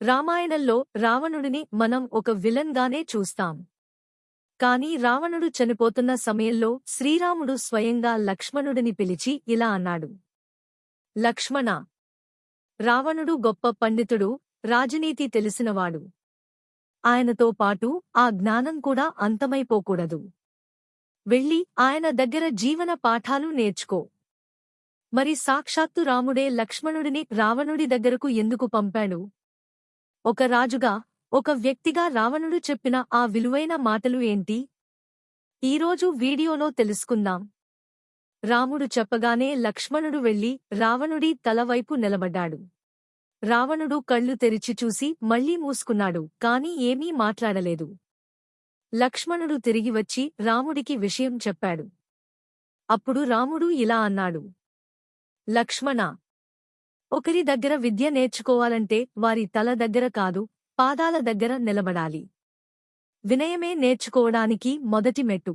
రామాయణంలో రావణుడిని మనం ఒక విలన్ గానే చూస్తాం. కాని రావణుడు చనిపోతున్న సమయంలో శ్రీరాముడు స్వయంగా లక్ష్మణుడిని పిలిచి ఇలా అన్నాడు. లక్ష్మణా! రావణుడు గొప్ప పండితుడు, రాజనీతి తెలిసినవాడు. ఆయనతో పాటు ఆ జ్ఞానం కూడా అంతమైపోకూడదు. వెళ్ళి ఆయన దగ్గర జీవన పాఠాలు నేర్చుకో. మరి సాక్షాత్తు రాముడే లక్ష్మణుడిని రావణుడి దగ్గరకు ఎందుకు పంపాడు? ఒక రాజుగా, ఒక వ్యక్తిగా రావణుడు చెప్పిన ఆ విలువైన మాటలు ఏంటి? ఈరోజు వీడియోలో తెలుసుకుందాం. రాముడు చెప్పగానే లక్ష్మణుడు వెళ్లి రావణుడి తలవైపు నిలబడ్డాడు. రావణుడు కళ్ళు తెరిచి చూసి మళ్లీ మూసుకున్నాడు, కాని ఏమీ మాట్లాడలేదు. లక్ష్మణుడు తిరిగి వచ్చి రాముడికి విషయం చెప్పాడు. అప్పుడు రాముడు ఇలా అన్నాడు. లక్ష్మణా! ఒకరి దగ్గర విద్య నేర్చుకోవాలంటే వారి తల దగ్గర కాదు, పాదాల దగ్గర నిలబడాలి. వినయమే నేర్చుకోవడానికి మొదటి మెట్టు.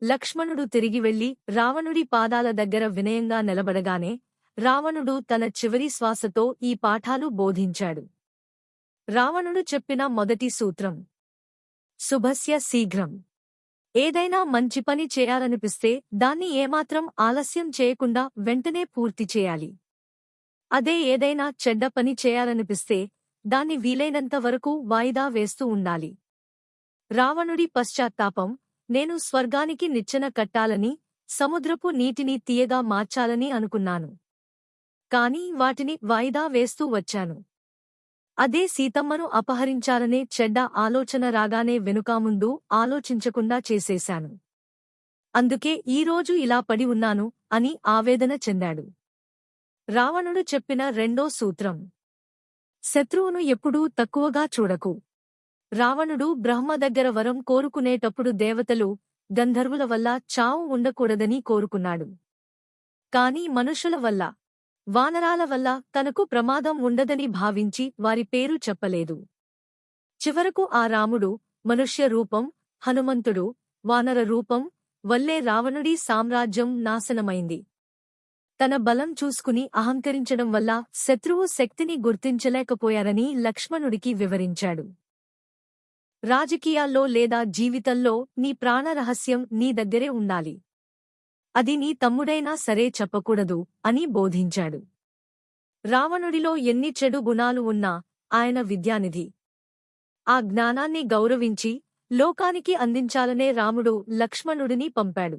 లక్ష్మణుడు తిరిగి వెళ్లి రావణుడి పాదాల దగ్గర వినయంగా నిలబడగానే రావణుడు తన చివరి శ్వాసతో ఈ పాఠాలు బోధించాడు. రావణుడు చెప్పిన మొదటి సూత్రం: శుభస్య శీఘ్రం. ఏదైనా మంచి పని చేయాలనిపిస్తే దాన్ని ఏమాత్రం ఆలస్యం చేయకుండా వెంటనే పూర్తి చేయాలి. అదే ఏదైనా చెడ్డ పని చేయాలనిపిస్తే దాన్ని వీలైనంత వరకు వాయిదా వేస్తూ ఉండాలి. రావణుడి పశ్చాత్తాపం: నేను స్వర్గానికి నిచ్చెన కట్టాలని, సముద్రపు నీటిని తీయగా మార్చాలని అనుకున్నాను. కాని వాటిని వాయిదా వేస్తూ వచ్చాను. అదే సీతమ్మను అపహరించాలనే చెడ్డ ఆలోచన రాగానే వెనుకాముందు ఆలోచించకుండా చేసేశాను. అందుకే ఈరోజు ఇలా పడి ఉన్నాను అని ఆవేదన చెందాడు. రావణుడు చెప్పిన రెండో సూత్రం: శత్రువును ఎప్పుడూ తక్కువగా చూడకు. రావణుడు బ్రహ్మ దగ్గర వరం కోరుకునేటప్పుడు దేవతలు, గంధర్వుల వల్ల చావు ఉండకూడదని కోరుకున్నాడు. కాని మనుషుల వల్ల, వానరాల వల్ల తనకు ప్రమాదం ఉండదని భావించి వారి పేరు చెప్పలేదు. చివరకు ఆ రాముడు మనుష్య రూపం, హనుమంతుడు వానర రూపం వల్లే రావణుడి సామ్రాజ్యం నాశనమైంది. తన బలం చూసుకుని అహంకరించడం వల్ల శత్రువు శక్తిని గుర్తించలేకపోయారని లక్ష్మణుడికి వివరించాడు. రాజకీయాల్లో లేదా జీవితంలో నీ ప్రాణరహస్యం నీ దగ్గరే ఉండాలి. అది నీ తమ్ముడైనా సరే చెప్పకూడదు అని బోధించాడు. రావణుడిలో ఎన్ని చెడు గుణాలు ఉన్నా ఆయన విద్యానిధి. ఆ జ్ఞానాన్ని గౌరవించి లోకానికి అందించాలనే రాముడు లక్ష్మణుడిని పంపాడు.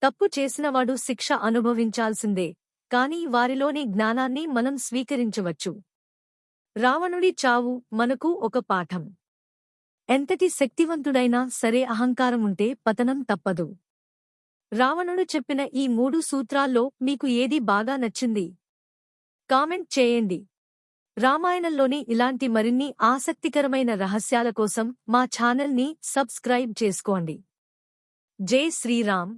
తప్పు చేసినవాడు శిక్ష అనుభవించాల్సిందే, కాని వారిలోని జ్ఞానాన్ని మనం స్వీకరించవచ్చు. రావణుడి చావు మనకు ఒక పాఠం. ఎంతటి శక్తివంతుడైనా సరే అహంకారముంటే పతనం తప్పదు. రావణుడు చెప్పిన ఈ 3 సూత్రాల్లో మీకు ఏది బాగా నచ్చింది? కామెంట్ చేయండి. రామాయణంలోని ఇలాంటి మరిన్ని ఆసక్తికరమైన రహస్యాల కోసం మా ఛానల్ని సబ్స్క్రైబ్ చేసుకోండి. జై శ్రీరామ్.